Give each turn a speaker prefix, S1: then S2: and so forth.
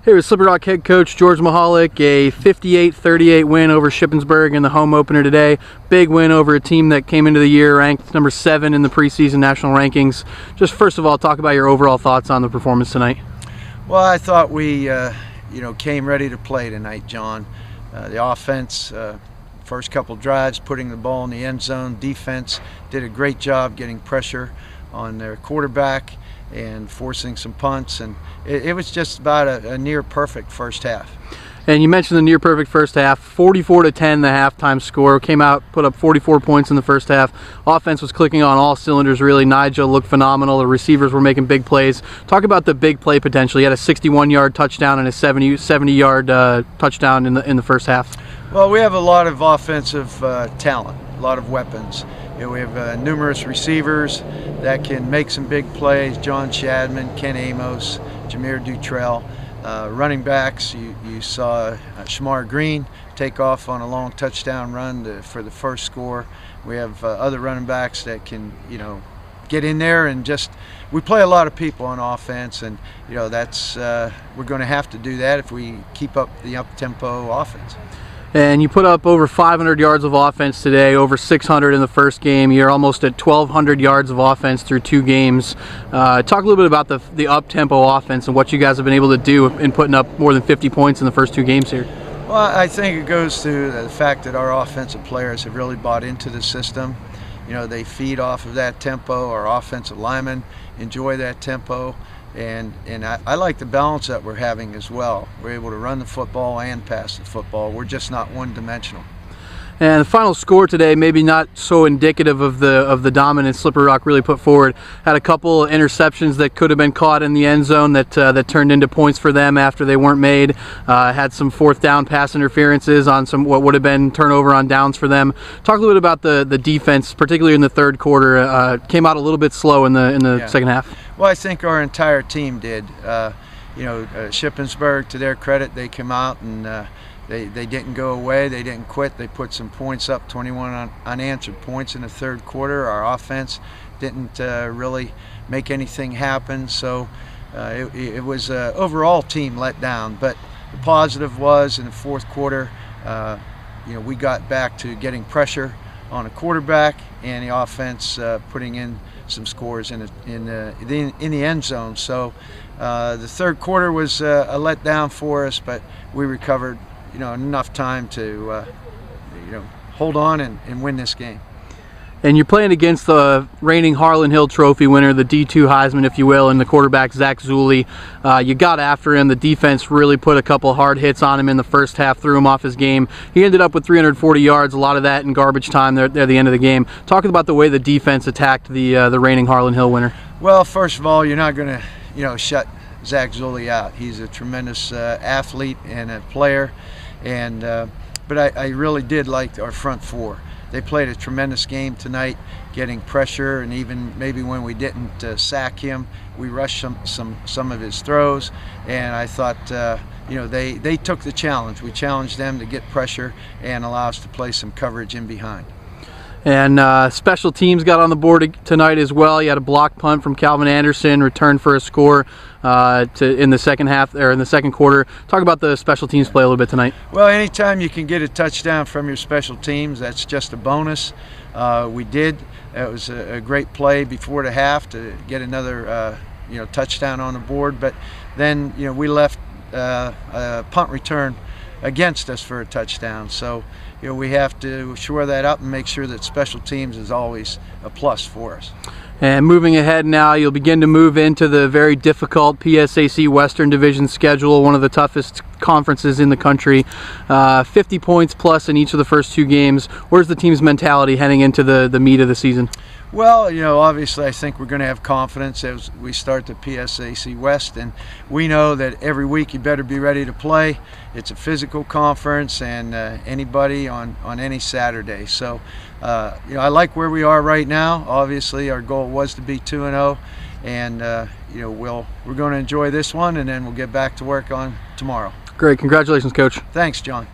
S1: Here with Slippery Rock head coach George Mihalik, a 58-38 win over Shippensburg in the home opener today. Big win over a team that came into the year ranked number 7 in the preseason national rankings. Just first of all, talk about your overall thoughts on the performance tonight.
S2: Well, I thought we came ready to play tonight, John. The offense, first couple drives, putting the ball in the end zone. Defense did a great job getting pressure on their quarterback and forcing some punts, and it was just about a near perfect first half.
S1: And you mentioned the near perfect first half, 44-10 the halftime score. Came out, put up 44 points in the first half. Offense was clicking on all cylinders really. Nigel looked phenomenal. The receivers were making big plays. Talk about the big play potential. He had a 61-yard touchdown and a 70-yard touchdown in the first half.
S2: Well, we have a lot of offensive talent, a lot of weapons. We have numerous receivers that can make some big plays. John Shadman, Ken Amos, Jameer Dutrell. Running backs, you saw Shamar Green take off on a long touchdown run for the first score. We have other running backs that can, get in there and we play a lot of people on offense, and that's we're going to have to do that if we keep up the up-tempo offense.
S1: And you put up over 500 yards of offense today, over 600 in the first game. You're almost at 1,200 yards of offense through 2 games. Talk a little bit about the up-tempo offense and what you guys have been able to do in putting up more than 50 points in the first 2 games here.
S2: Well, I think it goes to the fact that our offensive players have really bought into the system. They feed off of that tempo. Our offensive linemen enjoy that tempo. And I like the balance that we're having as well. We're able to run the football and pass the football. We're just not one-dimensional.
S1: And the final score today, maybe not so indicative of the dominance Slippery Rock really put forward. Had a couple interceptions that could have been caught in the end zone that turned into points for them after they weren't made. Had some 4th down pass interferences on some what would have been turnover on downs for them. Talk a little bit about the defense, particularly in the third quarter. Came out a little bit slow in the second half.
S2: Well, I think our entire team did. Shippensburg, to their credit, they came out and they didn't go away. They didn't quit. They put some points up, 21 unanswered points in the third quarter. Our offense didn't really make anything happen. So it was an overall team let down. But the positive was in the fourth quarter, we got back to getting pressure on a quarterback, and the offense putting in some scores in the end zone. So the third quarter was a letdown for us, but we recovered enough time to hold on and win this game.
S1: And you're playing against the reigning Harlan Hill Trophy winner, the D2 Heisman, if you will, and the quarterback Zach Zulli. You got after him. The defense really put a couple hard hits on him in the first half, threw him off his game. He ended up with 340 yards, a lot of that in garbage time there at the end of the game. Talk about the way the defense attacked the reigning Harlan Hill winner.
S2: Well, first of all, you're not going to shut Zach Zulli out. He's a tremendous athlete and a player, and but I really did like our front four. They played a tremendous game tonight, getting pressure, and even maybe when we didn't sack him, we rushed some of his throws. And I thought, they took the challenge. We challenged them to get pressure and allow us to play some coverage in behind.
S1: And special teams got on the board tonight as well. You had a block punt from Calvin Anderson, returned for a score in the second half or in the second quarter. Talk about the special teams play a little bit tonight.
S2: Well, anytime you can get a touchdown from your special teams, that's just a bonus. We did. It was a great play before the half to get another touchdown on the board. But then we left a punt return against us for a touchdown. So we have to shore that up and make sure that special teams is always a plus for us.
S1: And moving ahead now, you'll begin to move into the very difficult PSAC Western Division schedule, one of the toughest conferences in the country. 50 points plus in each of the first 2 games. Where's the team's mentality heading into the meat of the season?
S2: Well, obviously I think we're going to have confidence as we start the PSAC West, and we know that every week you better be ready to play. It's a physical conference, and anybody on any Saturday. So, I like where we are right now. Obviously, our goal was to be 2-0, and we're going to enjoy this one, and then we'll get back to work on tomorrow.
S1: Great, congratulations, Coach.
S2: Thanks, John.